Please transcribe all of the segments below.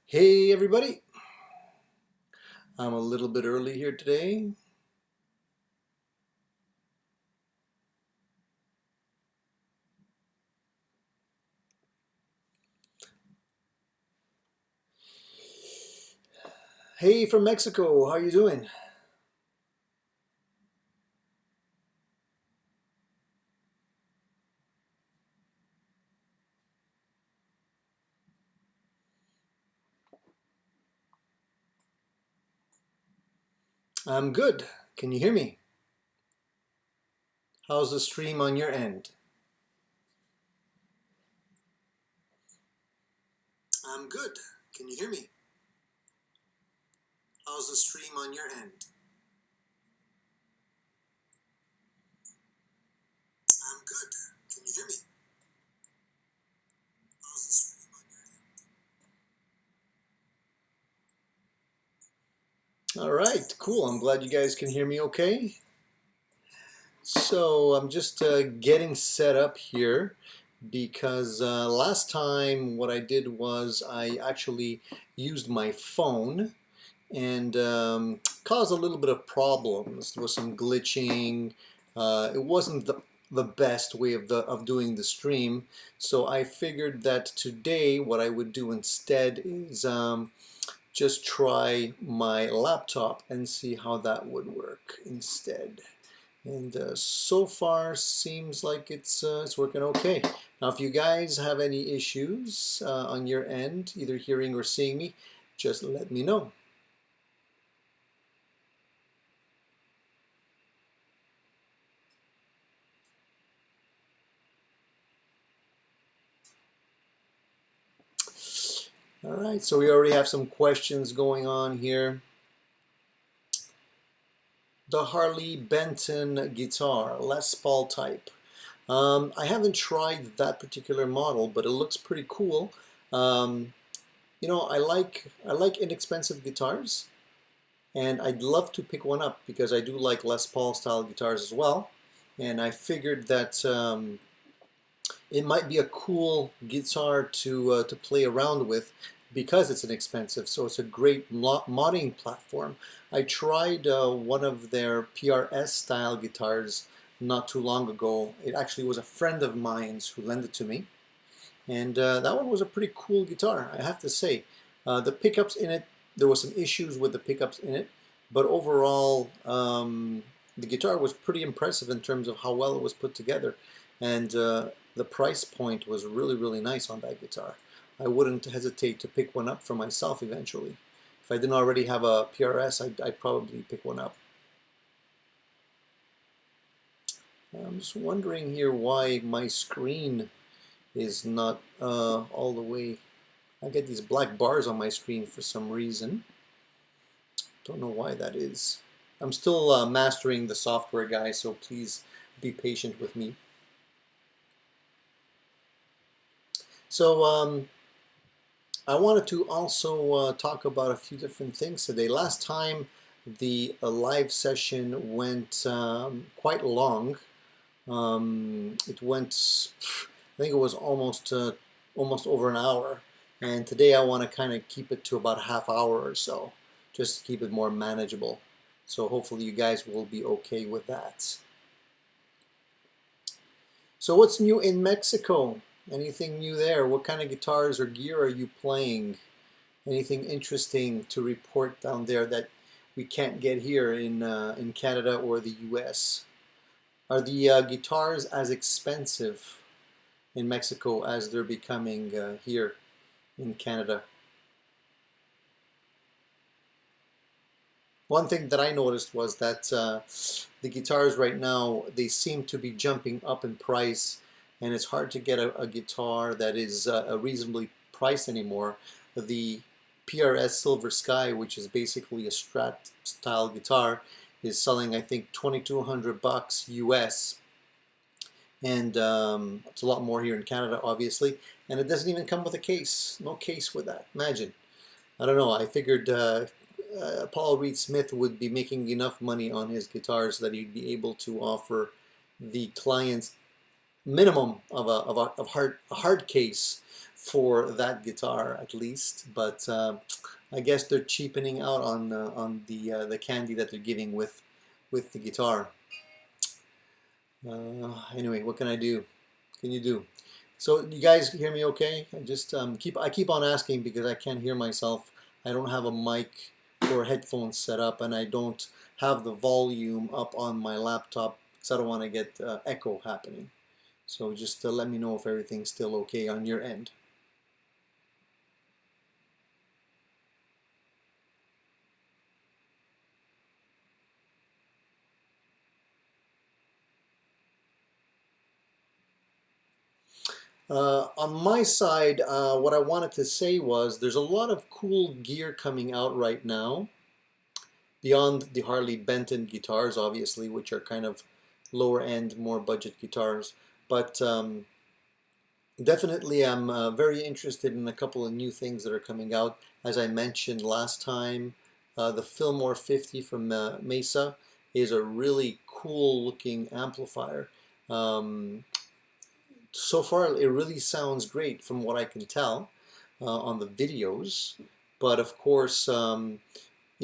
Hey everybody, I'm a little bit early here today. Hey from Mexico, how you doing? I'm good. Can you hear me? How's the stream on your end? I'm good. Can you hear me? How's the stream on your end? I'm good. Can you hear me? How's the stream on your end? All right, cool. I'm glad you guys can hear me okay. So I'm just getting set up here because last time what I did was I actually used my phone and caused a little bit of problems. There was some glitching. It wasn't the best way of doing the stream, so I figured that today what I would do instead is just try my laptop and see how that would work instead. And so far seems like it's working okay. Now if you guys have any issues on your end, either hearing or seeing me, just let me know. All right, so we already have some questions going on here. The Harley Benton guitar, Les Paul type. I haven't tried that particular model, but it looks pretty cool. Um, you know, I like inexpensive guitars, and I'd love to pick one up because I do like Les Paul style guitars as well. And I figured that it might be a cool guitar to play around with because it's inexpensive. So it's a great modding platform. I tried one of their PRS style guitars not too long ago. It actually was a friend of mine's who lent it to me, and that one was a pretty cool guitar, I have to say. The pickups in it, there were some issues with the pickups in it, but overall the guitar was pretty impressive in terms of how well it was put together. And the price point was really nice on that guitar. I wouldn't hesitate to pick one up for myself eventually. If I didn't already have a PRS, I'd probably pick one up. I'm just wondering here why my screen is not all the way. I get these black bars on my screen for some reason. Don't know why that is. I'm still mastering the software, guys, so please be patient with me. So I wanted to also talk about a few different things today. Last time the live session went quite long. It went, I think it was almost over an hour. And today I want to kind of keep it to about a half hour or so, just to keep it more manageable. So hopefully you guys will be okay with that. So what's new in Mexico? Anything new there? What kind of guitars or gear are you playing? Anything interesting to report down there that we can't get here in Canada or the US? Are the guitars as expensive in Mexico as they're becoming here in Canada? One thing that I noticed was that the guitars right now, they seem to be jumping up in price, and it's hard to get a guitar that is reasonably priced anymore. The PRS Silver Sky, which is basically a Strat style guitar, is selling, I think, 2,200 bucks US, and it's a lot more here in Canada, obviously, and it doesn't even come with a case. No case with that. Imagine. I don't know. I figured Paul Reed Smith would be making enough money on his guitars that he'd be able to offer the clients minimum of a hard case for that guitar at least. But I guess they're cheapening out on the candy that they're giving with the guitar. Anyway, what can I do? What can you do? So you guys hear me okay? I keep on asking because I can't hear myself. I don't have a mic or headphones set up, and I don't have the volume up on my laptop because I don't want to get echo happening. So just let me know if everything's still okay on your end. On my side, what I wanted to say was there's a lot of cool gear coming out right now, beyond the Harley Benton guitars, obviously, which are kind of lower end, more budget guitars. But definitely I'm very interested in a couple of new things that are coming out. As I mentioned last time, the Fillmore 50 from Mesa is a really cool looking amplifier. So far it really sounds great from what I can tell on the videos, but of course you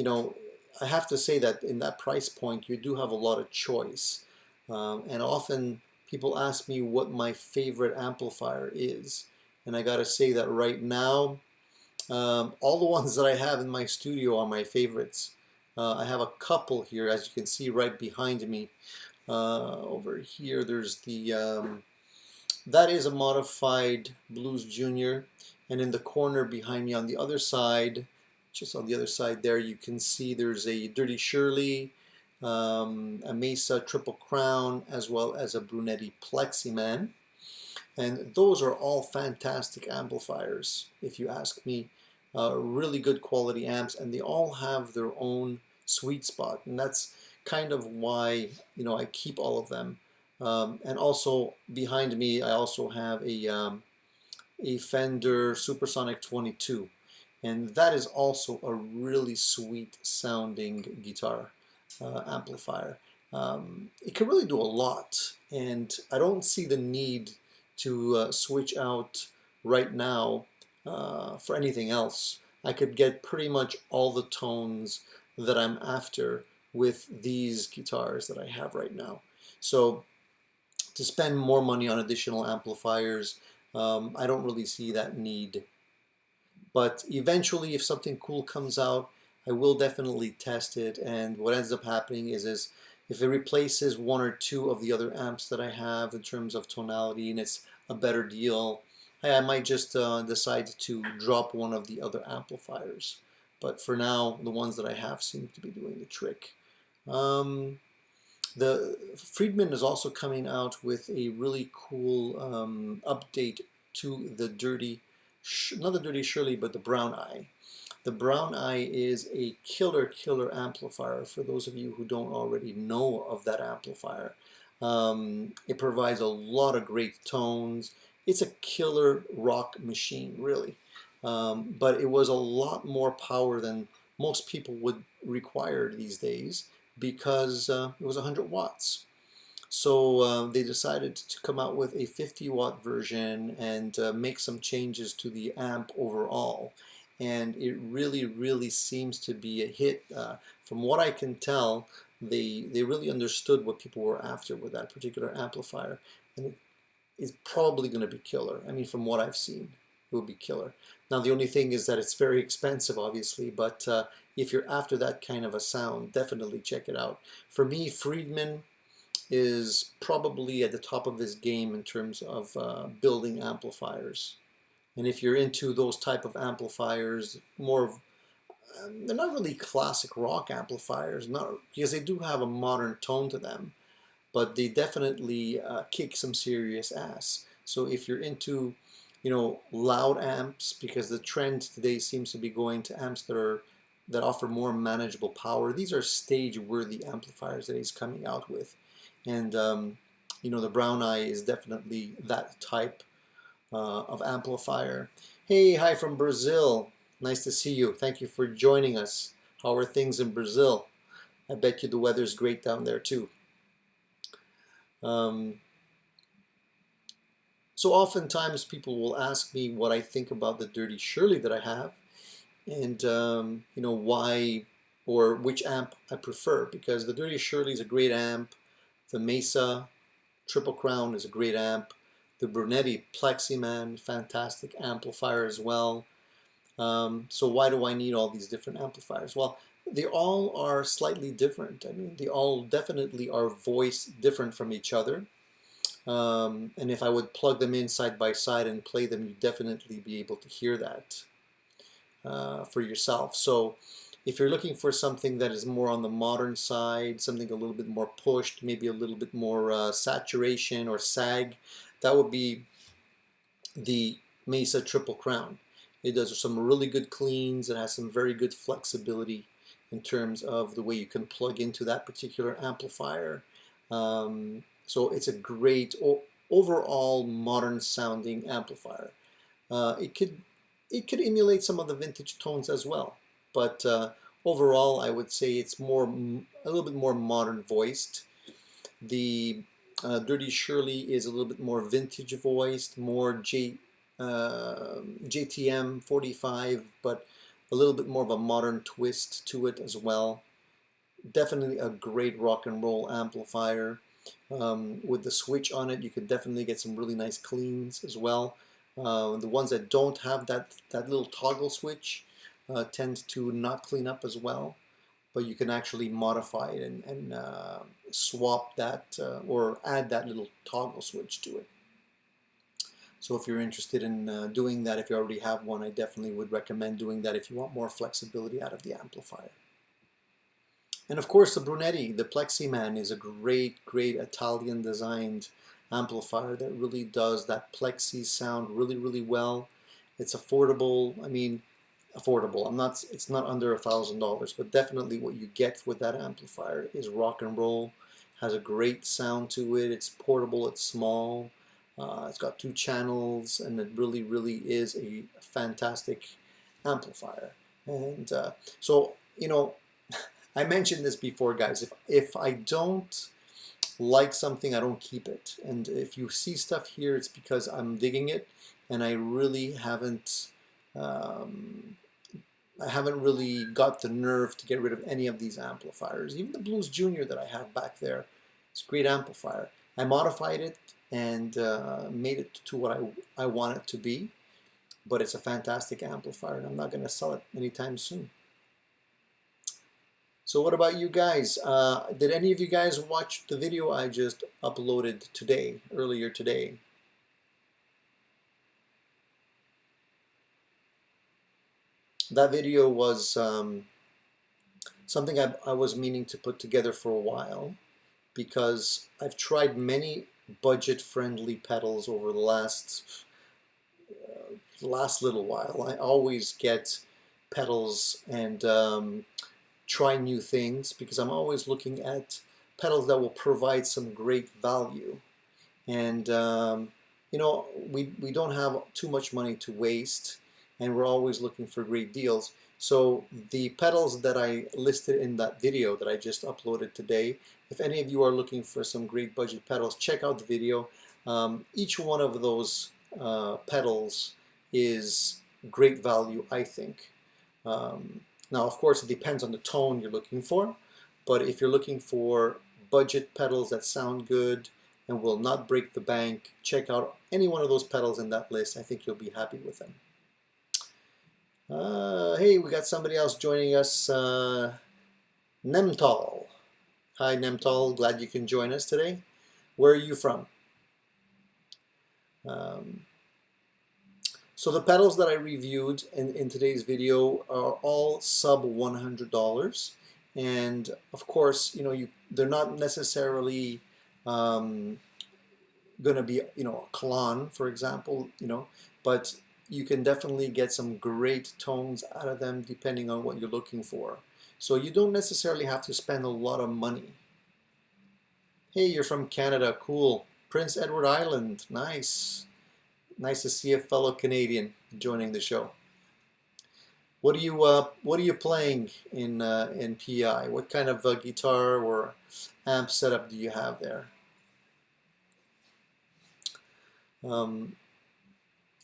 know, I have to say that in that price point you do have a lot of choice, and often people ask me what my favorite amplifier is, and I gotta say that right now all the ones that I have in my studio are my favorites. I have a couple here, as you can see right behind me. Over here there's the that is a modified Blues Junior, and in the corner behind me on the other side, just on the other side there, you can see there's a Dirty Shirley, a Mesa Triple Crown, as well as a Brunetti Pleximan. And those are all fantastic amplifiers, if you ask me. Really good quality amps, and they all have their own sweet spot, and that's kind of why, you know, I keep all of them. And also behind me, I also have a Fender Supersonic 22, and that is also a really sweet sounding guitar amplifier. It can really do a lot, and I don't see the need to switch out right now for anything else. I could get pretty much all the tones that I'm after with these guitars that I have right now. So to spend more money on additional amplifiers, I don't really see that need. But eventually, if something cool comes out, I will definitely test it. And what ends up happening is if it replaces one or two of the other amps that I have in terms of tonality and it's a better deal, I might just decide to drop one of the other amplifiers. But for now, the ones that I have seem to be doing the trick. The Friedman is also coming out with a really cool update to the not the Dirty Shirley, but the Brown Eye. The Brown Eye is a killer amplifier for those of you who don't already know of that amplifier. It provides a lot of great tones. It's a killer rock machine, really. But it was a lot more power than most people would require these days, because it was 100 watts. So they decided to come out with a 50-watt version and make some changes to the amp overall. And it really seems to be a hit. From what I can tell, they really understood what people were after with that particular amplifier. And it is probably going to be killer. I mean, from what I've seen, it will be killer. Now, the only thing is that it's very expensive, obviously, but if you're after that kind of a sound, definitely check it out. For me, Friedman is probably at the top of his game in terms of building amplifiers. And if you're into those type of amplifiers, more of, they're not really classic rock amplifiers, not because they do have a modern tone to them, but they definitely kick some serious ass. So if you're into, you know, loud amps, because the trend today seems to be going to amps that offer more manageable power. These are stage-worthy amplifiers that he's coming out with, and you know, the Brown Eye is definitely that type of amplifier. Hey, hi from Brazil. Nice to see you. Thank you for joining us. How are things in Brazil? I bet you the weather's great down there too. So oftentimes people will ask me what I think about the Dirty Shirley that I have, and you know, why or which amp I prefer, because the Dirty Shirley is a great amp. The Mesa Triple Crown is a great amp. The Brunetti Pleximan, fantastic amplifier as well. So why do I need all these different amplifiers? Well, they all are slightly different. I mean, they all definitely are voiced different from each other. And if I would plug them in side by side and play them, you'd definitely be able to hear that for yourself. So if you're looking for something that is more on the modern side, something a little bit more pushed, maybe a little bit more saturation or sag, that would be the Mesa Triple Crown. It does some really good cleans. It has some very good flexibility in terms of the way you can plug into that particular amplifier. So it's a great overall modern sounding amplifier. It could emulate some of the vintage tones as well, but overall I would say it's a little bit more modern voiced. The Dirty Shirley is a little bit more vintage voiced, more JTM 45, but a little bit more of a modern twist to it as well. Definitely a great rock and roll amplifier. With the switch on it, you can definitely get some really nice cleans as well. The ones that don't have that little toggle switch tend to not clean up as well, but you can actually modify it and swap that or add that little toggle switch to it. So if you're interested in doing that, if you already have one, I definitely would recommend doing that if you want more flexibility out of the amplifier. And of course the Brunetti, the Pleximan, is a great Italian designed amplifier that really does that Plexi sound really well. It's affordable. I mean, affordable. It's not under $1,000, but definitely what you get with that amplifier is rock and roll. Has a great sound to it. It's portable, it's small. It's got 2 channels, and it really is a fantastic amplifier. And so, you know, I mentioned this before, guys. If I don't like something, I don't keep it. And if you see stuff here, it's because I'm digging it, and I really haven't really got the nerve to get rid of any of these amplifiers. Even the Blues Junior that I have back there, it's a great amplifier. I modified it and made it to what I want it to be, but it's a fantastic amplifier, and I'm not going to sell it anytime soon. So what about you guys? Did any of you guys watch the video I just uploaded earlier today? That video was something I was meaning to put together for a while, because I've tried many budget-friendly pedals over the last little while. I always get pedals and try new things, because I'm always looking at pedals that will provide some great value. And you know, we don't have too much money to waste, and we're always looking for great deals. So the pedals that I listed in that video that I just uploaded today, if any of you are looking for some great budget pedals, check out the video. Each one of those pedals is great value, I think. Now, of course, it depends on the tone you're looking for, but if you're looking for budget pedals that sound good and will not break the bank, check out any one of those pedals in that list. I think you'll be happy with them. Hey, we got somebody else joining us, Nemtal. Hi, Nemtal. Glad you can join us today. Where are you from? So the pedals that I reviewed in today's video are all sub $100, and of course, you know, they're not necessarily going to be, you know, a Klon, for example, you know, but you can definitely get some great tones out of them depending on what you're looking for. So you don't necessarily have to spend a lot of money. Hey, you're from Canada, cool. Prince Edward Island, nice. Nice to see a fellow Canadian joining the show. What are you playing in PI? What kind of guitar or amp setup do you have there? Um,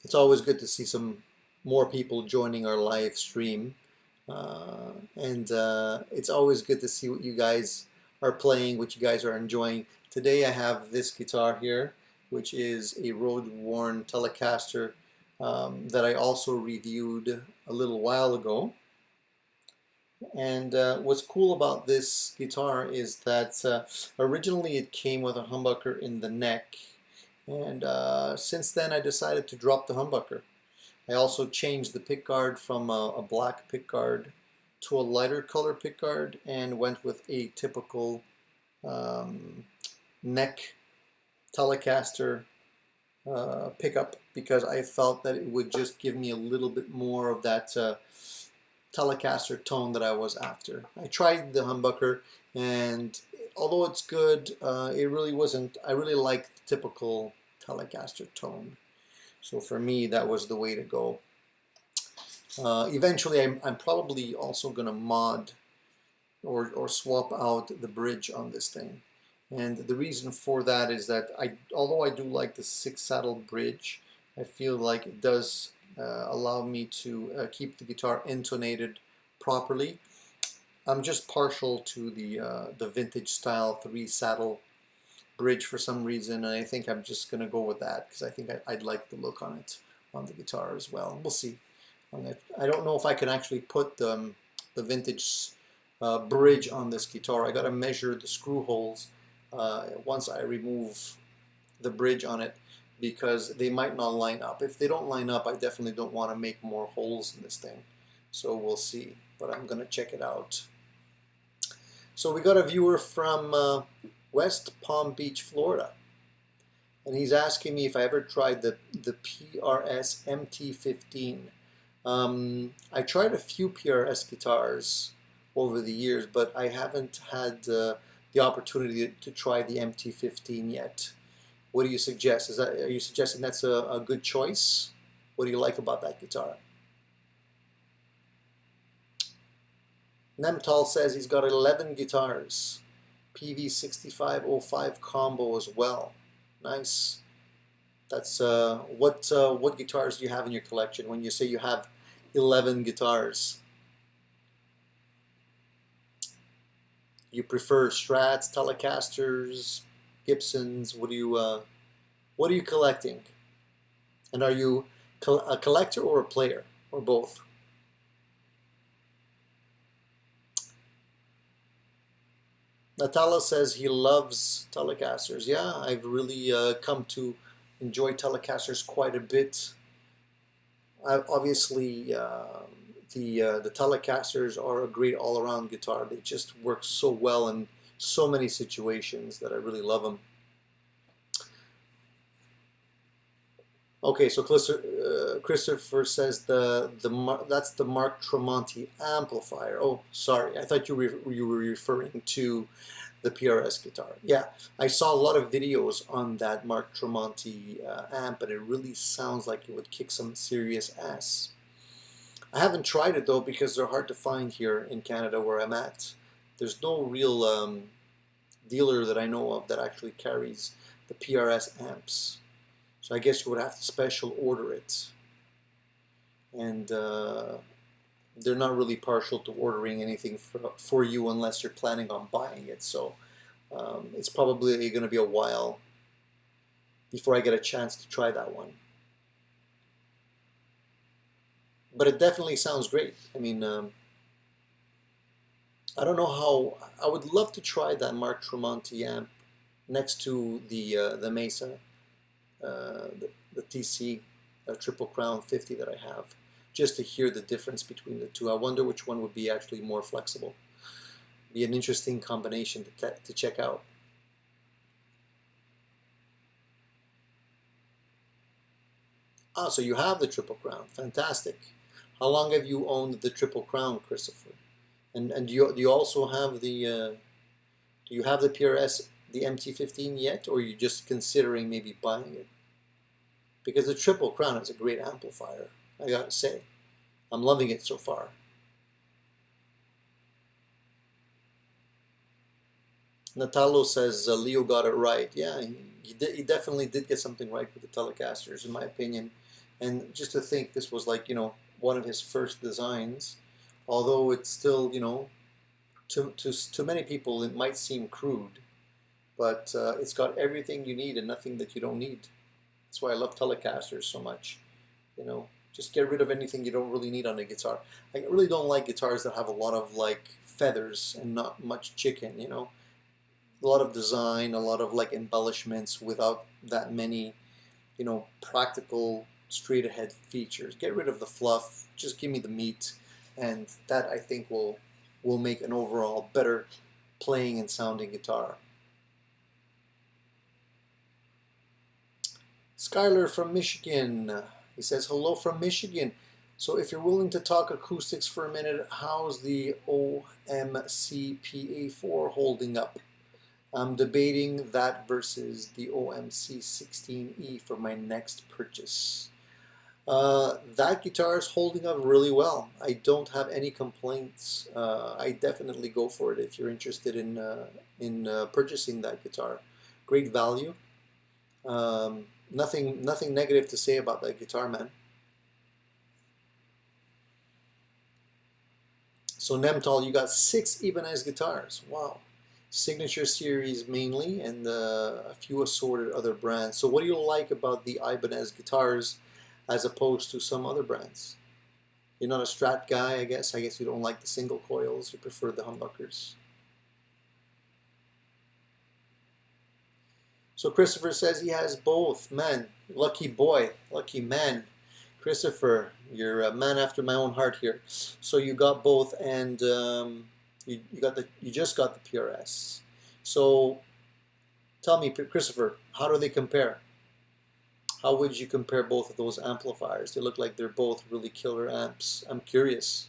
it's always good to see some more people joining our live stream. And it's always good to see what you guys are playing, what you guys are enjoying. Today I have this guitar here, which is a road-worn Telecaster that I also reviewed a little while ago. And what's cool about this guitar is that originally it came with a humbucker in the neck, and since then I decided to drop the humbucker. I also changed the pickguard from a black pickguard to a lighter color pickguard and went with a typical neck Telecaster pickup because I felt that it would just give me a little bit more of that Telecaster tone that I was after. I tried the humbucker, and although it's good, it really wasn't. I really like the typical Telecaster tone. So for me, that was the way to go. Eventually, I'm probably also going to mod or swap out the bridge on this thing. And the reason for that is that although I do like the 6-saddle bridge, I feel like it does allow me to keep the guitar intonated properly. I'm just partial to the vintage style 3-saddle bridge for some reason, and I think I'm just going to go with that because I think I'd like the look on it on the guitar as well. We'll see. I don't know if I can actually put the vintage bridge on this guitar. I got to measure the screw holes once I remove the bridge on it, because they might not line up. If they don't line up, I definitely don't want to make more holes in this thing. So we'll see, but I'm going to check it out. So we got a viewer from West Palm Beach, Florida, and he's asking me if I ever tried the PRS MT15. I tried a few PRS guitars over the years, but I haven't had the opportunity to try the MT15 yet. What do you suggest? Are you suggesting that's a good choice? What do you like about that guitar? Nemtal says he's got 11 guitars, PV6505 combo as well. Nice. That's what guitars do you have in your collection when you say you have 11 guitars? You prefer Strats, Telecasters, Gibsons? What are you collecting? And are you a collector or a player, or both? Natala says he loves Telecasters. Yeah, I've really come to enjoy Telecasters quite a bit. Obviously, the Telecasters are a great all-around guitar. They just work so well in so many situations that I really love them. Okay, so Christopher says that's the Mark Tremonti amplifier. Oh, sorry, I thought you were referring to the PRS guitar. Yeah, I saw a lot of videos on that Mark Tremonti amp, and it really sounds like it would kick some serious ass. I haven't tried it though because they're hard to find here in Canada where I'm at. There's no real dealer that I know of that actually carries the PRS amps. So I guess you would have to special order it. And they're not really partial to ordering anything for you unless you're planning on buying it. So it's probably going to be a while before I get a chance to try that one. But it definitely sounds great. I mean, I don't know how. I would love to try that Mark Tremonti amp next to the Mesa, the TC Triple Crown 50 that I have, just to hear the difference between the two. I wonder which one would be actually more flexible. Be an interesting combination to check out. Ah, so you have the Triple Crown. Fantastic. How long have you owned the Triple Crown, Christopher? And do you also have do you have the PRS, the MT15 yet, or are you just considering maybe buying it? Because the Triple Crown is a great amplifier, I gotta say. I'm loving it so far. Natalo says Leo got it right. Yeah, he definitely did get something right with the Telecasters, in my opinion. And just to think this was like, one of his first designs, although it's still, to many people it might seem crude, but it's got everything you need and nothing that you don't need. That's why I love Telecasters so much. Just get rid of anything you don't really need on a guitar. I really don't like guitars that have a lot of like feathers and not much chicken. A lot of design, a lot of like embellishments without that many, practical straight ahead features. Get rid of the fluff, just give me the meat, and that I think will make an overall better playing and sounding guitar. Skylar from Michigan, he says, hello from Michigan. So if you're willing to talk acoustics for a minute, how's the OMC PA4 holding up? I'm debating that versus the OMC 16E for my next purchase. That guitar is holding up really well. I don't have any complaints. I definitely go for it if you're interested in purchasing that guitar. Great value. Nothing negative to say about that guitar, man. So Nemtal, you got 6 Ibanez guitars. Wow. Signature series mainly, and a few assorted other brands. So what do you like about the Ibanez guitars as opposed to some other brands? You're not a Strat guy, I guess. I guess you don't like the single coils. You prefer the humbuckers. So Christopher says he has both. Man, lucky boy, lucky man. Christopher, you're a man after my own heart here. So you got both, and you just got the PRS. So tell me, Christopher, how do they compare? How would you compare both of those amplifiers? They look like they're both really killer amps. I'm curious.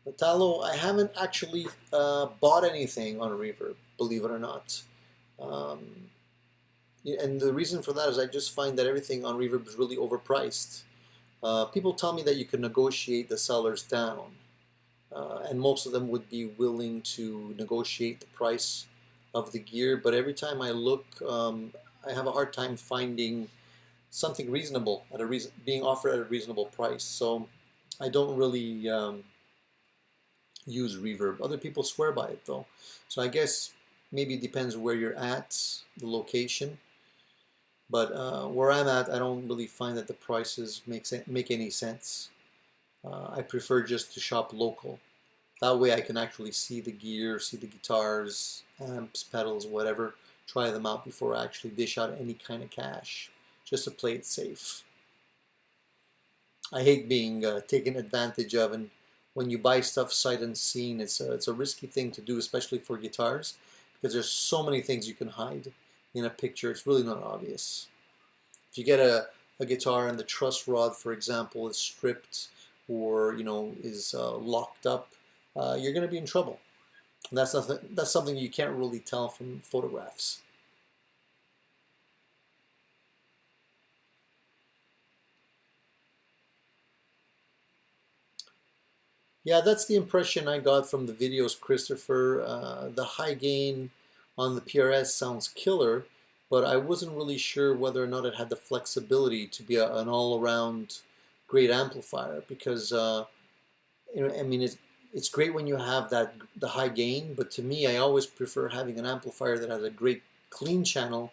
Natalo, I haven't actually bought anything on Reverb, believe it or not. And the reason for that is I just find that everything on Reverb is really overpriced. People tell me that you can negotiate the sellers down, and most of them would be willing to negotiate the price of the gear, but every time I look, I have a hard time finding something reasonable at being offered at a reasonable price. So I don't really use Reverb. Other people swear by it though. So I guess maybe it depends where you're at, the location. But where I'm at, I don't really find that the prices make any sense. I prefer just to shop local. That way I can actually see the gear, see the guitars, amps, pedals, whatever, try them out before I actually dish out any kind of cash, just to play it safe. I hate being taken advantage of, and when you buy stuff sight unseen, it's a risky thing to do, especially for guitars, because there's so many things you can hide in a picture. It's really not obvious. If you get a guitar and the truss rod, for example, is stripped or is locked up, you're going to be in trouble. And that's something you can't really tell from photographs. Yeah, that's the impression I got from the videos, Christopher. The high gain on the PRS sounds killer, but I wasn't really sure whether or not it had the flexibility to be an all-around great amplifier, because I mean, it's great when you have the high gain, but to me, I always prefer having an amplifier that has a great clean channel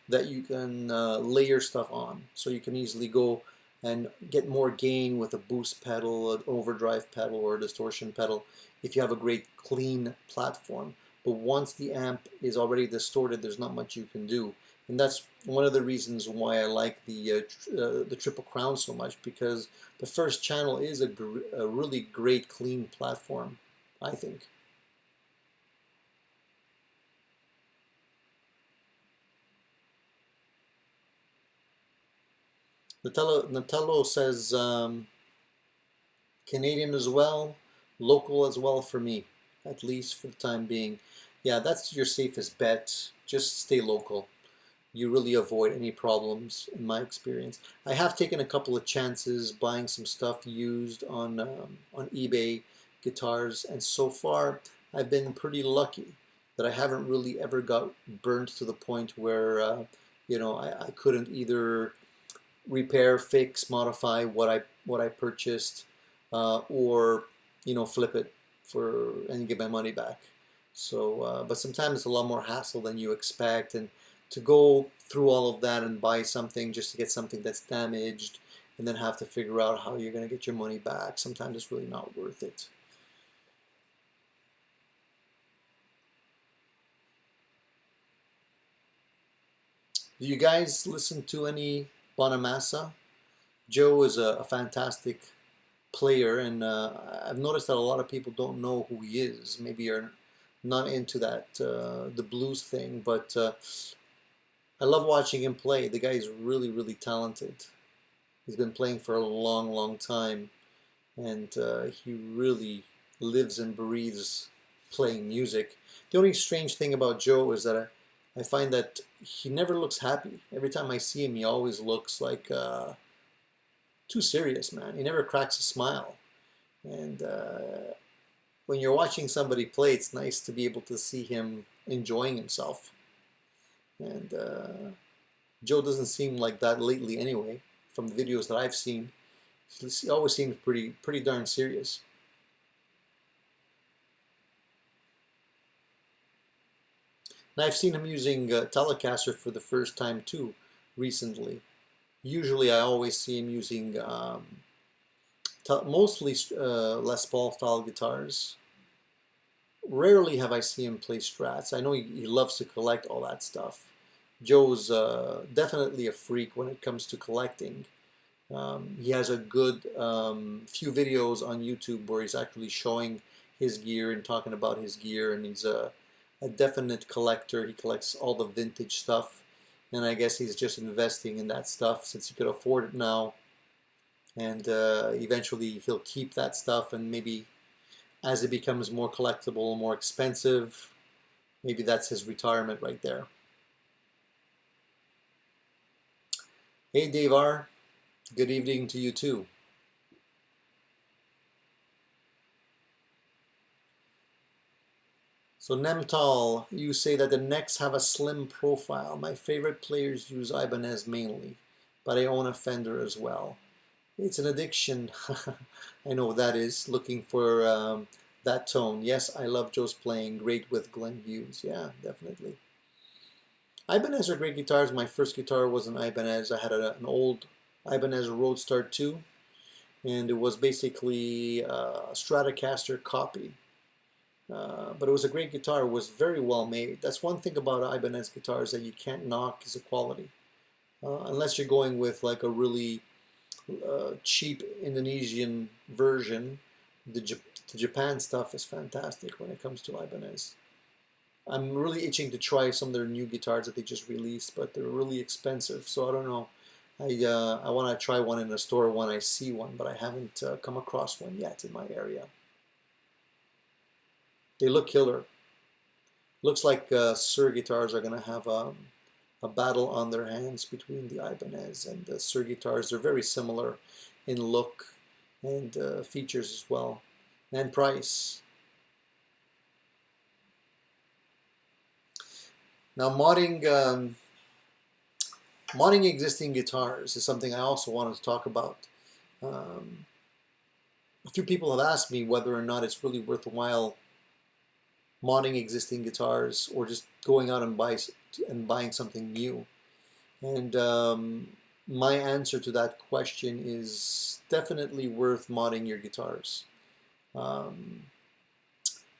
that you can layer stuff on, so you can easily go and get more gain with a boost pedal, an overdrive pedal, or a distortion pedal if you have a great clean platform. But once the amp is already distorted, there's not much you can do. And that's one of the reasons why I like the Triple Crown so much, because the first channel is a really great clean platform, I think. Natello says Canadian as well, local as well for me, at least for the time being. Yeah, that's your safest bet. Just stay local. You really avoid any problems in my experience. I have taken a couple of chances buying some stuff used on eBay, guitars, and so far I've been pretty lucky that I haven't really ever got burnt to the point where I couldn't either repair, fix, modify what I purchased, or flip it for and get my money back. So, but sometimes it's a lot more hassle than you expect, and to go through all of that and buy something just to get something that's damaged, and then have to figure out how you're going to get your money back. Sometimes it's really not worth it. Do you guys listen to any Bonamassa? Joe is a fantastic player, and I've noticed that a lot of people don't know who he is. Maybe you're not into that the blues thing, but I love watching him play. The guy is really, really talented. He's been playing for a long, long time, and he really lives and breathes playing music. The only strange thing about Joe is that I find that he never looks happy. Every time I see him, he always looks like too serious, man. He never cracks a smile. And when you're watching somebody play, it's nice to be able to see him enjoying himself. And Joe doesn't seem like that lately anyway. From the videos that I've seen, he always seems pretty darn serious. And I've seen him using Telecaster for the first time too, recently. Usually I always see him using mostly Les Paul style guitars. Rarely have I seen him play Strats. I know he loves to collect all that stuff. Joe's definitely a freak when it comes to collecting. He has a good few videos on YouTube where he's actually showing his gear and talking about his gear, and he's a definite collector. He collects all the vintage stuff, and I guess he's just investing in that stuff since he could afford it now, and eventually he'll keep that stuff, and maybe as it becomes more collectible, more expensive, maybe that's his retirement right there. Hey Dave R, good evening to you too. So Nemtal, you say that the necks have a slim profile. My favorite players use Ibanez mainly, but I own a Fender as well. It's an addiction. I know what that is, looking for that tone. Yes, I love Joe's playing, great with Glenn Hughes. Yeah, definitely. Ibanez are great guitars. My first guitar was an Ibanez. I had an old Ibanez Roadster 2, and it was basically a Stratocaster copy. But it was a great guitar. It was very well made. That's one thing about Ibanez guitars that you can't knock is the quality. Unless you're going with like a really cheap Indonesian version, the Japan stuff is fantastic when it comes to Ibanez. I'm really itching to try some of their new guitars that they just released, but they're really expensive, so I don't know. I want to try one in a store when I see one, but I haven't come across one yet in my area. They look killer. Looks like Sir guitars are going to have a battle on their hands between the Ibanez and the Sir guitars. They're very similar in look and features as well, and price. Now modding existing guitars is something I also wanted to talk about. A few people have asked me whether or not it's really worthwhile modding existing guitars or just going out and buying something new. And my answer to that question is definitely worth modding your guitars.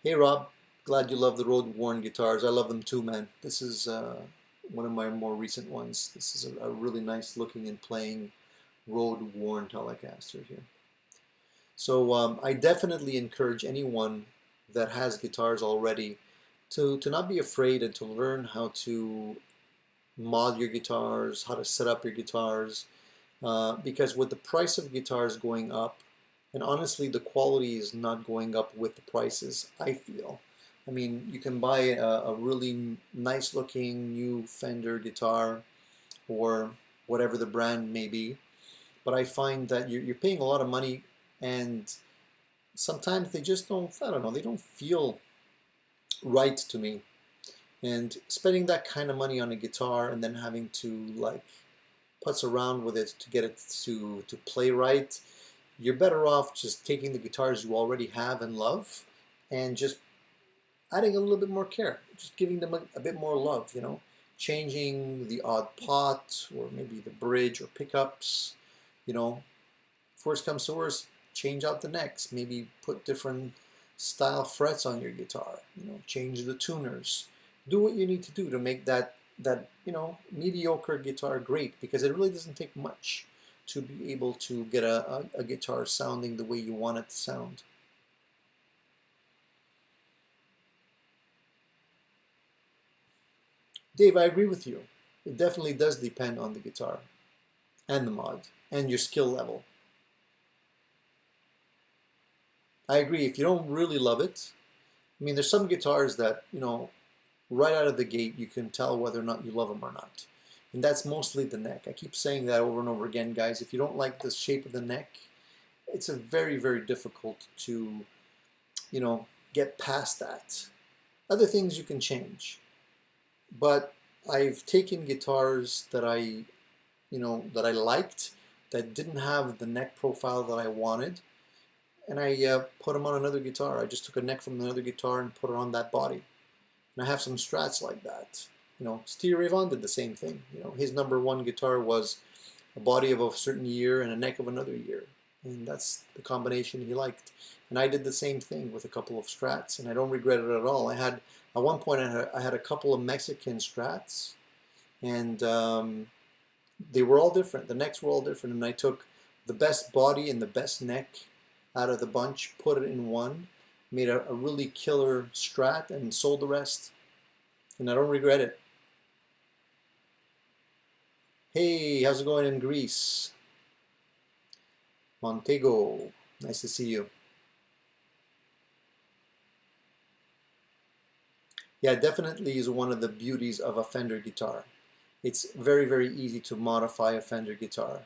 Hey Rob, glad you love the road worn guitars. I love them too, man. This is one of my more recent ones. This is a really nice looking and playing road worn Telecaster here. So I definitely encourage anyone that has guitars already to not be afraid and to learn how to mod your guitars, how to set up your guitars, because with the price of guitars going up, and honestly the quality is not going up with the prices, I feel. I mean, you can buy a really nice looking new Fender guitar or whatever the brand may be, but I find that you're paying a lot of money, and sometimes they just don't, I don't know, they don't feel right to me. And spending that kind of money on a guitar and then having to like putz around with it to get it to play right, you're better off just taking the guitars you already have and love and just adding a little bit more care, just giving them a bit more love, you know, changing the odd pot or maybe the bridge or pickups, you know. If worse comes to worse, change out the necks, maybe put different style frets on your guitar, you know, change the tuners. Do what you need to do to make that you know, mediocre guitar great, because it really doesn't take much to be able to get a guitar sounding the way you want it to sound. Dave, I agree with you. It definitely does depend on the guitar and the mod and your skill level. I agree. If you don't really love it, I mean, there's some guitars that, you know, right out of the gate, you can tell whether or not you love them or not. And that's mostly the neck. I keep saying that over and over again, guys. If you don't like the shape of the neck, it's a very, very difficult to, you know, get past that. Other things you can change. But I've taken guitars that you know, that I liked, that didn't have the neck profile that I wanted, and I put them on another guitar. I just took a neck from another guitar and put it on that body. And I have some Strats like that. You know, Stevie Ray Vaughan did the same thing. You know, his #1 guitar was a body of a certain year and a neck of another year. And that's the combination he liked. And I did the same thing with a couple of Strats, and I don't regret it at all. I had, at one point, I had a couple of Mexican Strats, and they were all different. The necks were all different, and I took the best body and the best neck out of the bunch, put it in one, made a really killer Strat, and sold the rest. And I don't regret it. Hey, how's it going in Greece? Montego, nice to see you. Yeah, definitely is one of the beauties of a Fender guitar. It's very, very easy to modify a Fender guitar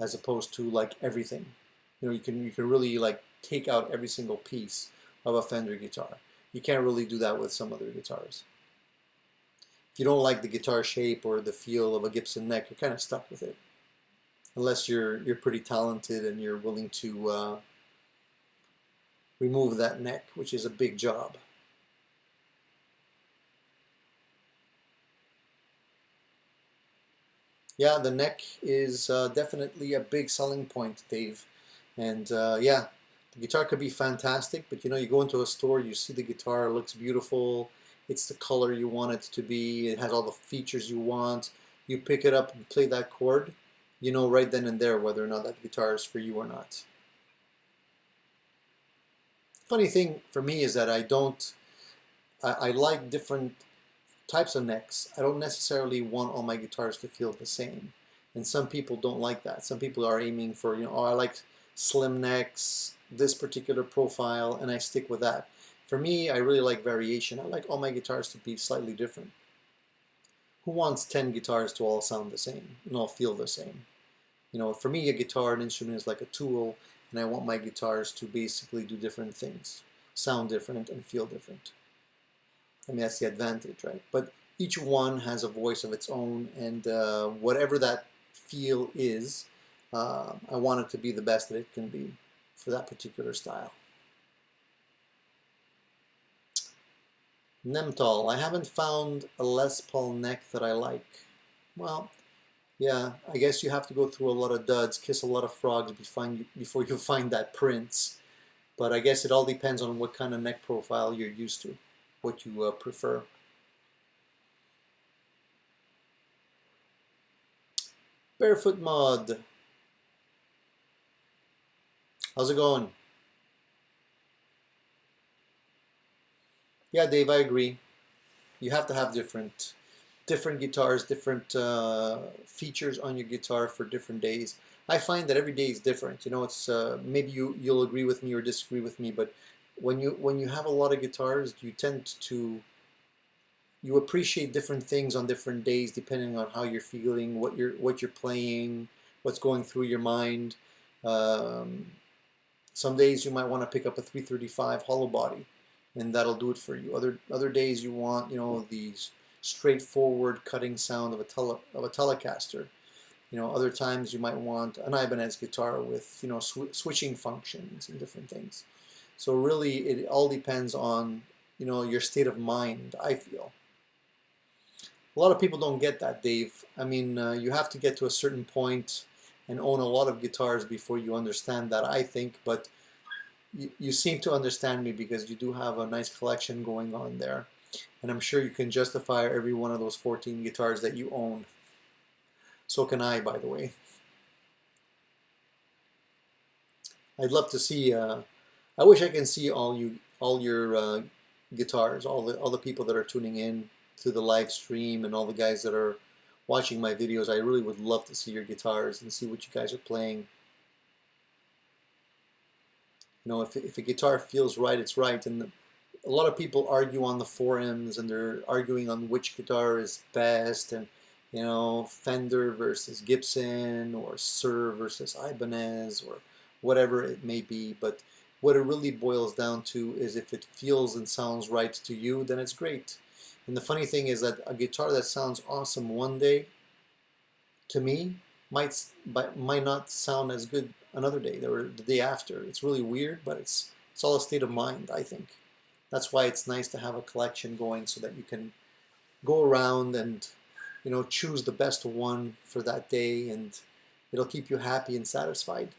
as opposed to like everything. You know, you can really like take out every single piece of a Fender guitar. You can't really do that with some other guitars. If you don't like the guitar shape or the feel of a Gibson neck, you're kind of stuck with it. Unless you're pretty talented and you're willing to remove that neck, which is a big job. Yeah, the neck is definitely a big selling point, Dave. And yeah, the guitar could be fantastic, but you know, you go into a store, you see the guitar, it looks beautiful, it's the color you want it to be, it has all the features you want. You pick it up and play that chord, you know right then and there whether or not that guitar is for you or not. Funny thing for me is that I like different types of necks. I don't necessarily want all my guitars to feel the same. And some people don't like that. Some people are aiming for, you know, oh, I like slim necks, this particular profile, and I stick with that. For me, I really like variation. I like all my guitars to be slightly different. Who wants 10 guitars to all sound the same and all feel the same? You know, for me, a guitar, an instrument is like a tool, and I want my guitars to basically do different things, sound different, and feel different. I mean, that's the advantage, right? But each one has a voice of its own, and whatever that feel is, I want it to be the best that it can be for that particular style. Nemtal, I haven't found a Les Paul neck that I like. Well, yeah, I guess you have to go through a lot of duds, kiss a lot of frogs before you find that prince. But I guess it all depends on what kind of neck profile you're used to, what you prefer. Barefoot Mod, how's it going? Yeah, Dave, I agree. You have to have different guitars, different features on your guitar for different days. I find that every day is different. You know, it's maybe you'll agree with me or disagree with me, but when you have a lot of guitars, you tend to you appreciate different things on different days depending on how you're feeling, what you're playing, what's going through your mind. Um, Some days you might want to pick up a 335 hollow body, and that'll do it for you. Other days you want, you know, the straightforward cutting sound of a Telecaster. You know, other times you might want an Ibanez guitar with, you know, switching functions and different things. So really, it all depends on, you know, your state of mind, I feel. A lot of people don't get that, Dave. I mean, you have to get to a certain point and own a lot of guitars before you understand that, I think. But you seem to understand me because you do have a nice collection going on there. And I'm sure you can justify every one of those 14 guitars that you own. So can I, by the way. I'd love to see. I wish I can see all your guitars, all the people that are tuning in to the live stream, and all the guys that are watching my videos. I really would love to see your guitars and see what you guys are playing. You know, if a guitar feels right, it's right. And a lot of people argue on the forums, and they're arguing on which guitar is best, and you know, Fender versus Gibson, or Sir versus Ibanez, or whatever it may be. But what it really boils down to is if it feels and sounds right to you, then it's great. And the funny thing is that a guitar that sounds awesome one day, to me, might not sound as good another day or the day after. It's really weird, but it's all a state of mind, I think. That's why it's nice to have a collection going so that you can go around and, you know, choose the best one for that day, and it'll keep you happy and satisfied.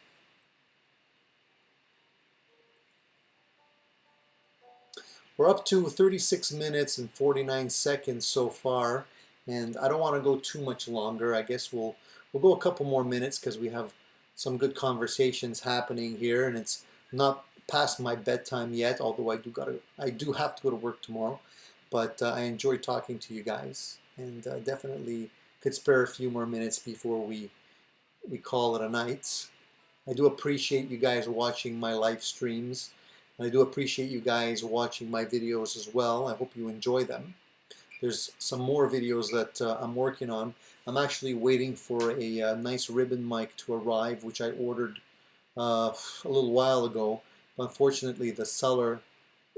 We're up to 36 minutes and 49 seconds so far, and I don't want to go too much longer. I guess we'll go a couple more minutes because we have some good conversations happening here, and it's not past my bedtime yet, although I do have to go to work tomorrow. But I enjoy talking to you guys, and definitely could spare a few more minutes before we call it a night. I do appreciate you guys watching my live streams. I do appreciate you guys watching my videos as well. I hope you enjoy them. There's some more videos that I'm working on. I'm actually waiting for a nice ribbon mic to arrive, which I ordered a little while ago. Unfortunately, the seller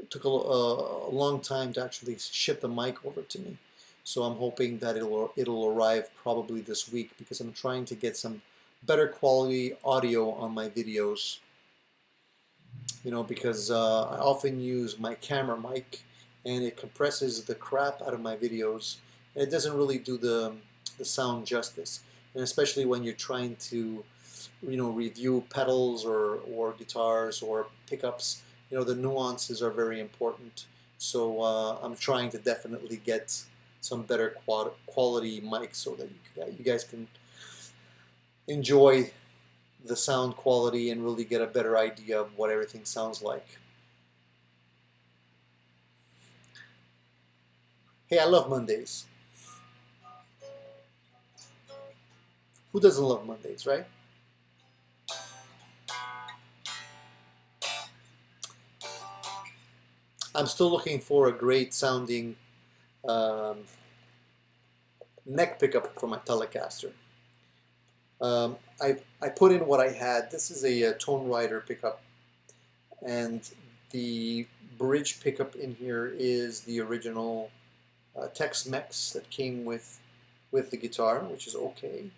took a long time to actually ship the mic over to me. So I'm hoping that it'll arrive probably this week, because I'm trying to get some better quality audio on my videos. You know, because I often use my camera mic, and it compresses the crap out of my videos, and it doesn't really do the sound justice. And especially when you're trying to, you know, review pedals or guitars or pickups, you know, the nuances are very important. So I'm trying to definitely get some better quality mics so that you guys can enjoy the sound quality and really get a better idea of what everything sounds like. Hey, I love Mondays. Who doesn't love Mondays, right? I'm still looking for a great sounding neck pickup for my Telecaster. I put in what I had. This is a Tone Rider pickup, and the bridge pickup in here is the original Tex-Mex that came with the guitar, which is okay.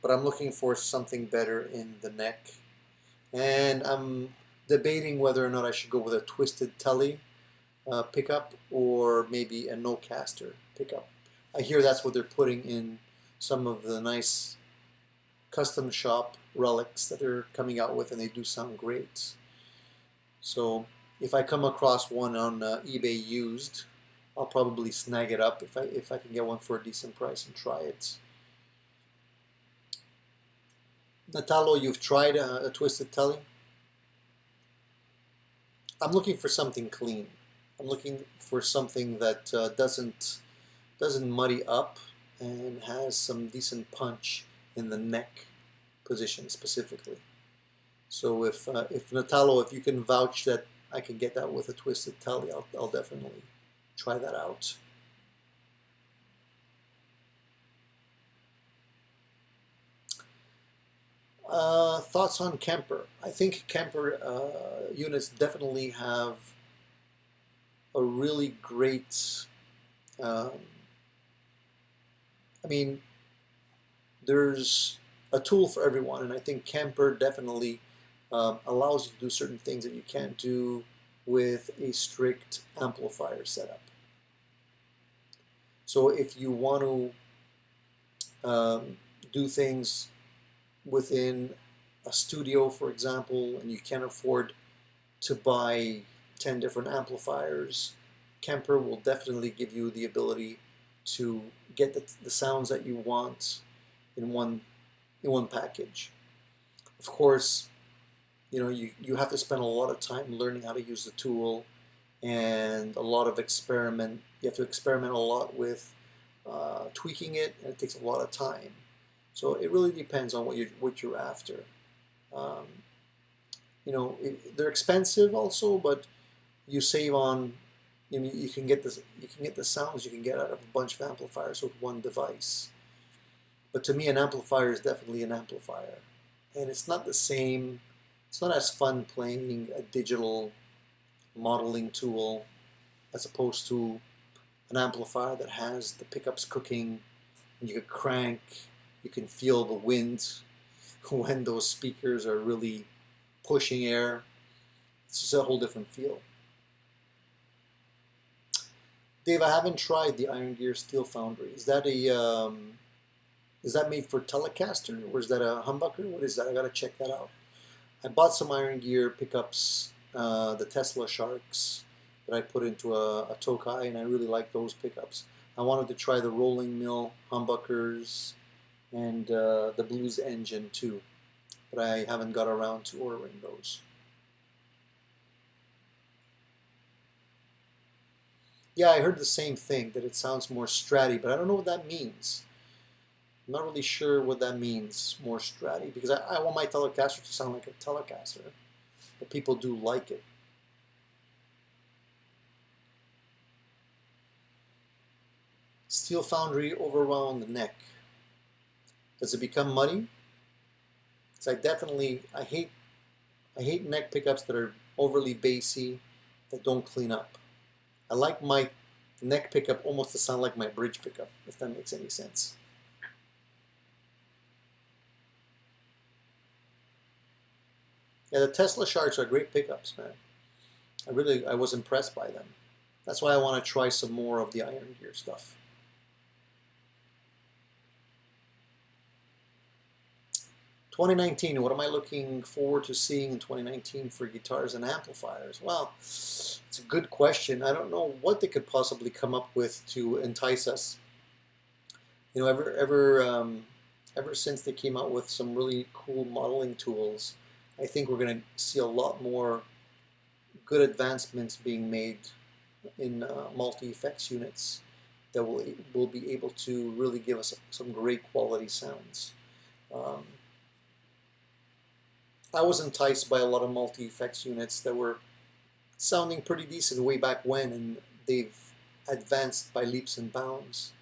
But I'm looking for something better in the neck, and I'm debating whether or not I should go with a Twisted Telly pickup or maybe a no-caster pickup. I hear that's what they're putting in some of the nice custom shop relics that they're coming out with, and they do sound great. So if I come across one on eBay used, I'll probably snag it up if I can get one for a decent price and try it. Natalo, you've tried a Twisted Telly? I'm looking for something clean. I'm looking for something that doesn't muddy up and has some decent punch in the neck position specifically. So if Natalo, if you can vouch that I can get that with a Twisted Telly, I'll definitely try that out. Thoughts on Kemper? I think Kemper units definitely have a really great, um, I mean, there's a tool for everyone, and I think Kemper definitely allows you to do certain things that you can't do with a strict amplifier setup. So if you want to do things within a studio, for example, and you can't afford to buy 10 different amplifiers, Kemper will definitely give you the ability to get the sounds that you want in one package. Of course, you know, you have to spend a lot of time learning how to use the tool and a lot of experiment. You have to experiment a lot with tweaking it, and it takes a lot of time. So it really depends on what you're after. Um, you know, they're expensive also, but you save on. You know, you can get the sounds you can get out of a bunch of amplifiers with one device. But to me, an amplifier is definitely an amplifier, and it's not the same. It's not as fun playing a digital modeling tool as opposed to an amplifier that has the pickups cooking, and you can crank, you can feel the wind when those speakers are really pushing air. It's just a whole different feel. Dave, I haven't tried the Iron Gear Steel Foundry. Is that made for Telecaster, or is that a humbucker? What is that? I gotta check that out. I bought some Iron Gear pickups, the Tesla Sharks, that I put into a Tokai, and I really like those pickups. I wanted to try the rolling mill humbuckers and the Blues engine too, but I haven't got around to ordering those. Yeah, I heard the same thing, that it sounds more stratty, but I don't know what that means. I'm not really sure what that means, more stratty, because I want my Telecaster to sound like a Telecaster, but people do like it. Steel Foundry over around the neck. Does it become muddy? So I hate neck pickups that are overly bassy, that don't clean up. I like my neck pickup almost to sound like my bridge pickup, if that makes any sense. Yeah, the Tesla Sharks are great pickups, man. I was impressed by them. That's why I want to try some more of the Iron Gear stuff. "2019, what am I looking forward to seeing in 2019 for guitars and amplifiers?" Well, it's a good question. I don't know what they could possibly come up with to entice us. You know, ever since they came out with some really cool modeling tools, I think we're going to see a lot more good advancements being made in multi-effects units that will be able to really give us some great quality sounds. I was enticed by a lot of multi-effects units that were sounding pretty decent way back when, and they've advanced by leaps and bounds.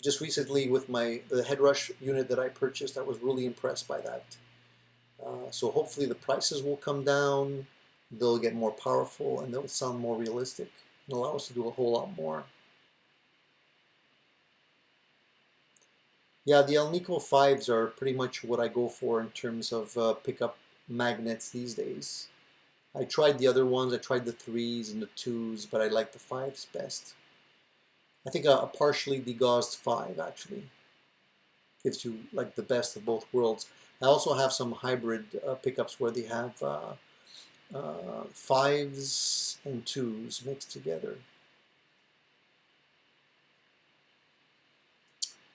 Just recently with the Headrush unit that I purchased, I was really impressed by that. So hopefully the prices will come down, they'll get more powerful, and they'll sound more realistic and allow us to do a whole lot more. Yeah, the Alnico 5s are pretty much what I go for in terms of pickup magnets these days. I tried the other ones, I tried the 3s and the 2s, but I like the 5s best. I think a partially degaussed 5 actually gives you like the best of both worlds. I also have some hybrid pickups where they have 5s and 2s mixed together.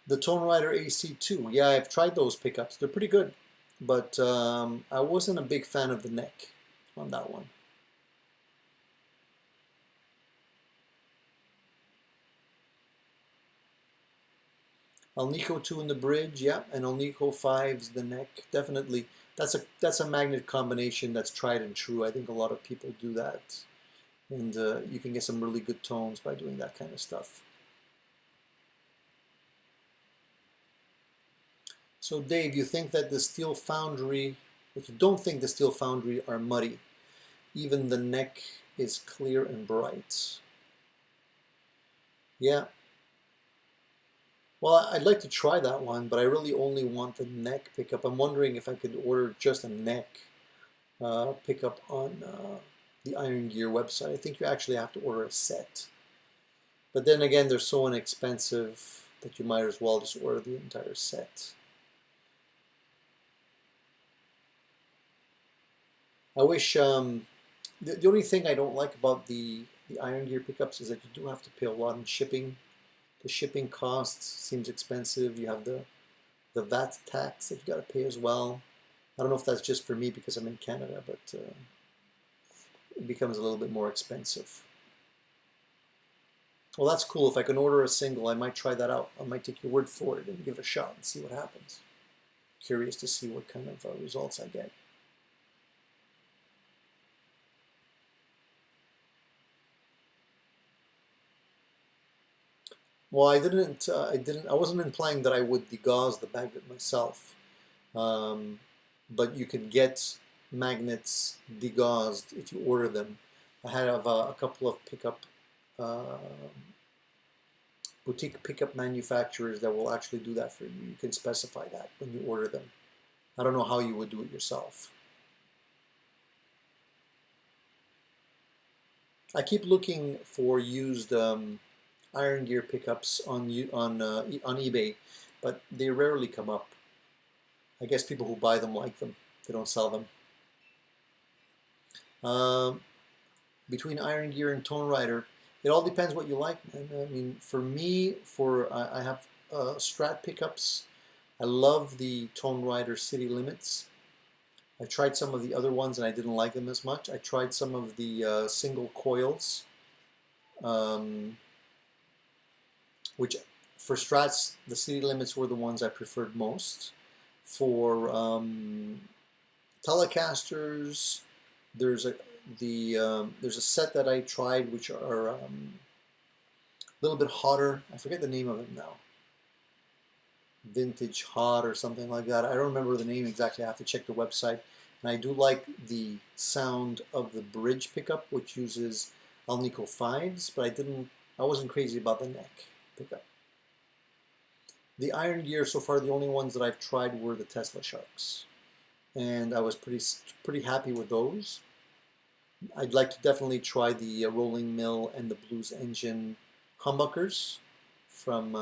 The Tone Rider AC2, yeah, I've tried those pickups. They're pretty good, but I wasn't a big fan of the neck on that one. Alnico 2 in the bridge, yeah, and Alnico 5's the neck, definitely. That's a magnet combination that's tried and true. I think a lot of people do that, and you can get some really good tones by doing that kind of stuff. So Dave, you think that the steel foundry, if you don't think the steel foundry are muddy, even the neck is clear and bright. Yeah. Well, I'd like to try that one, but I really only want the neck pickup. I'm wondering if I could order just a neck pickup on the Iron Gear website. I think you actually have to order a set. But then again, they're so inexpensive that you might as well just order the entire set. I wish, the only thing I don't like about the Iron Gear pickups is that you do have to pay a lot in shipping. The shipping costs seems expensive. You have the VAT tax that you got to pay as well. I don't know if that's just for me because I'm in Canada, but it becomes a little bit more expensive. Well, that's cool. If I can order a single, I might try that out. I might take your word for it and give it a shot and see what happens. Curious to see what kind of results I get. Well, I wasn't implying that I would degauss the magnet myself, but you can get magnets degaussed if you order them. I have a couple of boutique pickup manufacturers that will actually do that for you. You can specify that when you order them. I don't know how you would do it yourself. I keep looking for used Iron Gear pickups on eBay, but they rarely come up. I guess people who buy them like them. They don't sell them. Between Iron Gear and Tone Rider, it all depends what you like, man. I mean, for me, I have Strat pickups. I love the Tone Rider City Limits. I tried some of the other ones and I didn't like them as much. I tried some of the single coils, which for Strats, the City Limits were the ones I preferred most. For Telecasters, there's a set that I tried which are a little bit hotter. I forget the name of it now. Vintage Hot or something like that. I don't remember the name exactly. I have to check the website. And I do like the sound of the bridge pickup, which uses Alnico 5s, but I wasn't crazy about the neck pickup. The Iron Gear, so far, the only ones that I've tried were the Tesla Sharks, and I was pretty happy with those. I'd like to definitely try the Rolling Mill and the Blues Engine humbuckers from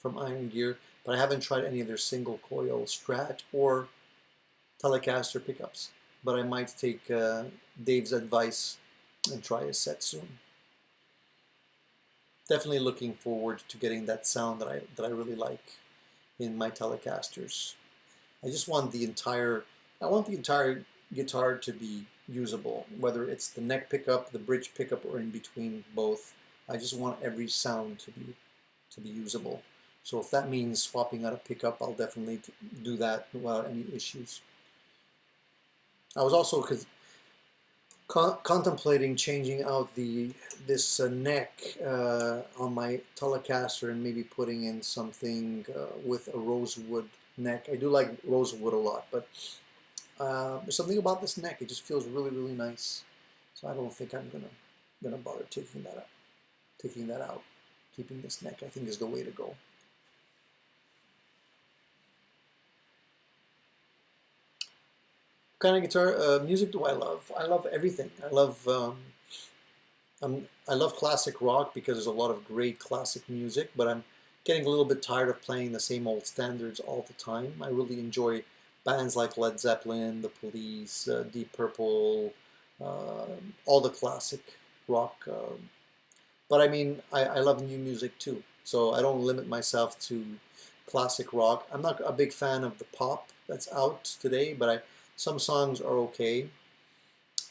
Iron Gear, but I haven't tried any of their single coil Strat or Telecaster pickups. But I might take Dave's advice and try a set soon. Definitely looking forward to getting that sound that I really like in my Telecasters. I just want the entire guitar to be usable, whether it's the neck pickup, the bridge pickup, or in between both. I just want every sound to be usable. So if that means swapping out a pickup, I'll definitely do that without any issues. I was also contemplating changing out this neck on my Telecaster and maybe putting in something with a rosewood neck. I do like rosewood a lot, but there's something about this neck. It just feels really, really nice. So I don't think I'm gonna bother taking that out. Keeping this neck, I think, is the way to go. What kind of guitar music do I love? I love everything. I love classic rock because there's a lot of great classic music, but I'm getting a little bit tired of playing the same old standards all the time. I really enjoy bands like Led Zeppelin, The Police, Deep Purple, all the classic rock. But I mean, I love new music too, so I don't limit myself to classic rock. I'm not a big fan of the pop that's out today, but some songs are okay.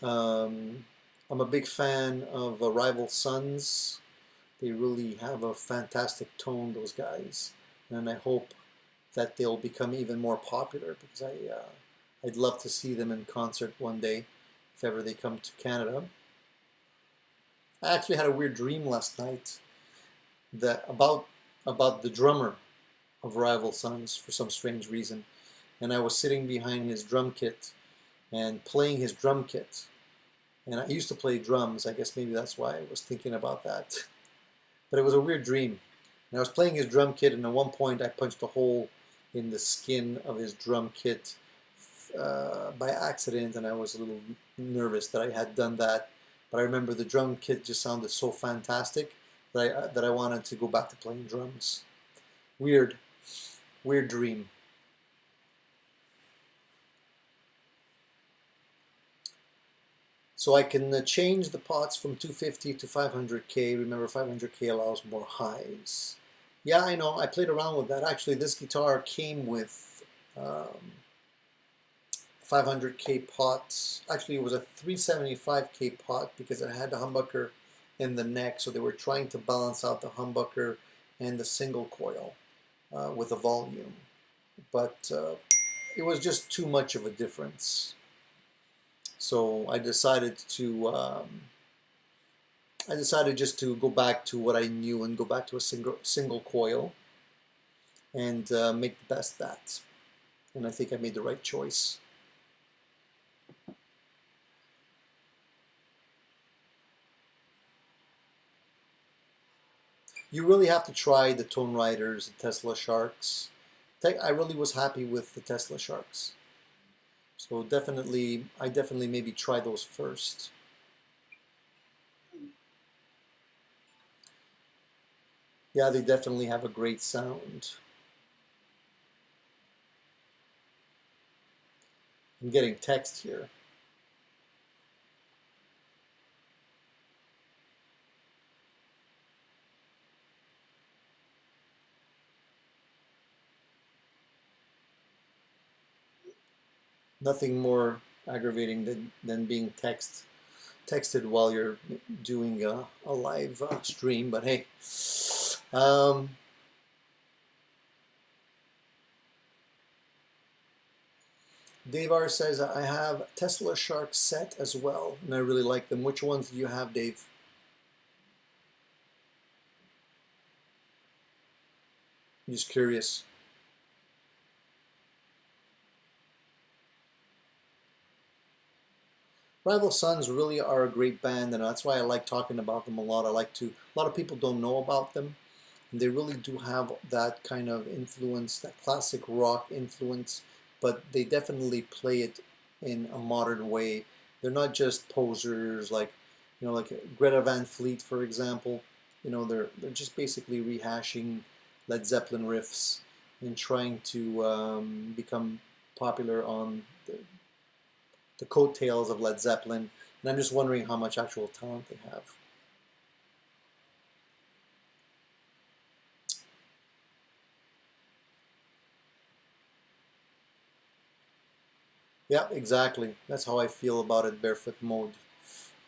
I'm a big fan of Rival Sons. They really have a fantastic tone, those guys, and I hope that they'll become even more popular because I'd love to see them in concert one day if ever they come to Canada. I actually had a weird dream last night about the drummer of Rival Sons for some strange reason. And I was sitting behind his drum kit and playing his drum kit. And I used to play drums. I guess maybe that's why I was thinking about that. But it was a weird dream. And I was playing his drum kit, and at one point I punched a hole in the skin of his drum kit by accident, and I was a little nervous that I had done that. But I remember the drum kit just sounded so fantastic that I wanted to go back to playing drums. Weird dream. So I can change the pots from 250 to 500K. Remember, 500K allows more highs. Yeah, I know. I played around with that. Actually, this guitar came with 500K pots. Actually, it was a 375K pot because it had the humbucker in the neck. So they were trying to balance out the humbucker and the single coil with the volume. But it was just too much of a difference. So I decided just to go back to what I knew and go back to a single coil and make the best of that. And I think I made the right choice. You really have to try the Tone Riders and Tesla Sharks. I really was happy with the Tesla Sharks. So I definitely maybe try those first. Yeah, they definitely have a great sound. I'm getting text here. Nothing more aggravating than being texted while you're doing a live stream, but hey. Dave R says, I have Tesla Shark set as well, and I really like them. Which ones do you have, Dave? I'm just curious. Rival Sons really are a great band, and that's why I like talking about them a lot. A lot of people don't know about them, and they really do have that kind of influence, that classic rock influence, but they definitely play it in a modern way. They're not just posers like Greta Van Fleet, for example. They're just basically rehashing Led Zeppelin riffs and trying to become popular on the coattails of Led Zeppelin, and I'm just wondering how much actual talent they have. Yeah, exactly. That's how I feel about it, Barefoot Mode.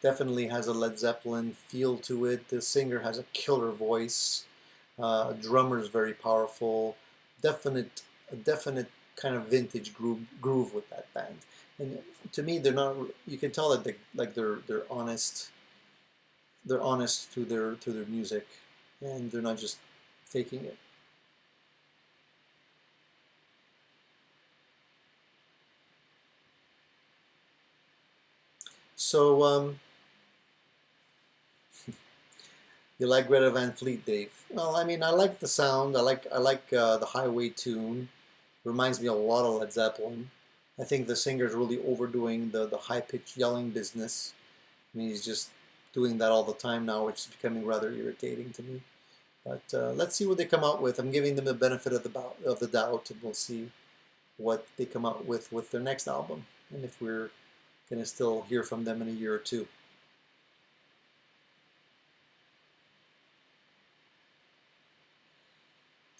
Definitely has a Led Zeppelin feel to it. The singer has a killer voice. Drummer's very powerful. A definite kind of vintage groove with that band. And to me, they're not. You can tell that they're honest. They're honest through their music, and they're not just faking it. So you like Greta Van Fleet, Dave? Well, I mean, I like the sound. I like the highway tune. Reminds me a lot of Led Zeppelin. I think the singer's really overdoing the high-pitched yelling business. I mean, he's just doing that all the time now, which is becoming rather irritating to me. But let's see what they come out with. I'm giving them the benefit of the doubt, and we'll see what they come out with their next album, and if we're going to still hear from them in a year or two.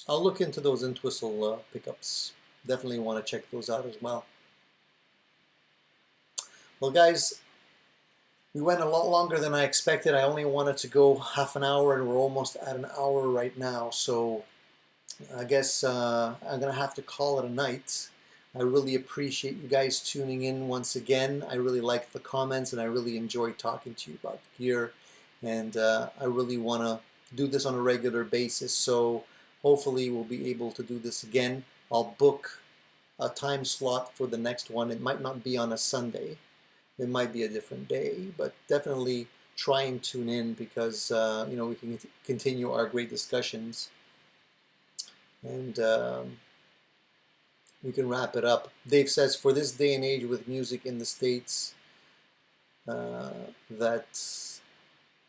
I'll look into those Entwistle pickups. Definitely want to check those out as well. Well, guys, we went a lot longer than I expected. I only wanted to go half an hour, and we're almost at an hour right now. So I guess I'm going to have to call it a night. I really appreciate you guys tuning in once again. I really like the comments, and I really enjoy talking to you about gear. And I really want to do this on a regular basis. So hopefully we'll be able to do this again. I'll book a time slot for the next one. It might not be on a Sunday. It might be a different day, but definitely try and tune in because you know, we can continue our great discussions, and we can wrap it up. Dave says, for this day and age with music in the States, that's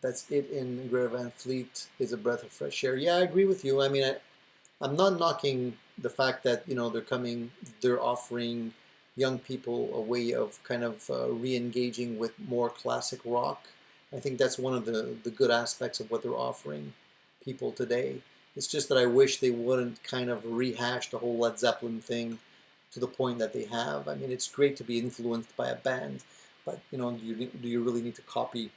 it. In Greta Van Fleet is a breath of fresh air. Yeah, I agree with you. I mean, I'm not knocking the fact that, you know, they're offering young people a way of kind of re-engaging with more classic rock. I think that's one of the good aspects of what they're offering people today. It's just that I wish they wouldn't kind of rehash the whole Led Zeppelin thing to the point that they have. I mean, it's great to be influenced by a band, but, you know, do you really need to copy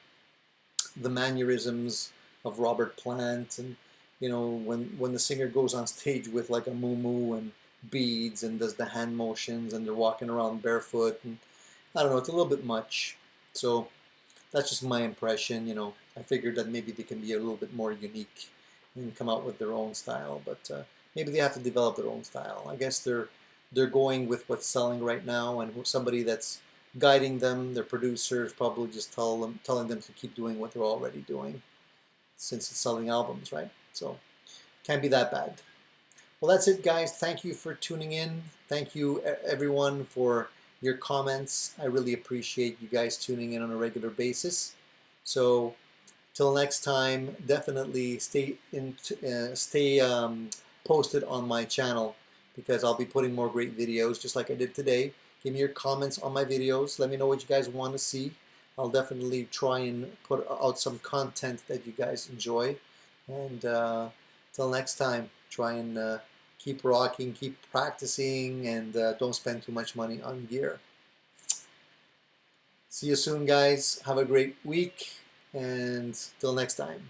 the mannerisms of Robert Plant? And, you know, when the singer goes on stage with like a moo and beads and does the hand motions and they're walking around barefoot, and I don't know, it's a little bit much. So that's just my impression. You know, I figured that maybe they can be a little bit more unique and come out with their own style, but maybe they have to develop their own style. I guess they're going with what's selling right now, and somebody that's guiding them, their producers, probably just telling them to keep doing what they're already doing, since it's selling albums, right? So can't be that bad. Well, that's it, guys. Thank you for tuning in. Thank you, everyone, for your comments. I really appreciate you guys tuning in on a regular basis. So till next time, definitely stay posted on my channel, because I'll be putting more great videos just like I did today. Give me your comments on my videos. Let me know what you guys want to see. I'll definitely try and put out some content that you guys enjoy. And till next time, try and keep rocking, keep practicing, and don't spend too much money on gear. See you soon, guys. Have a great week, and till next time.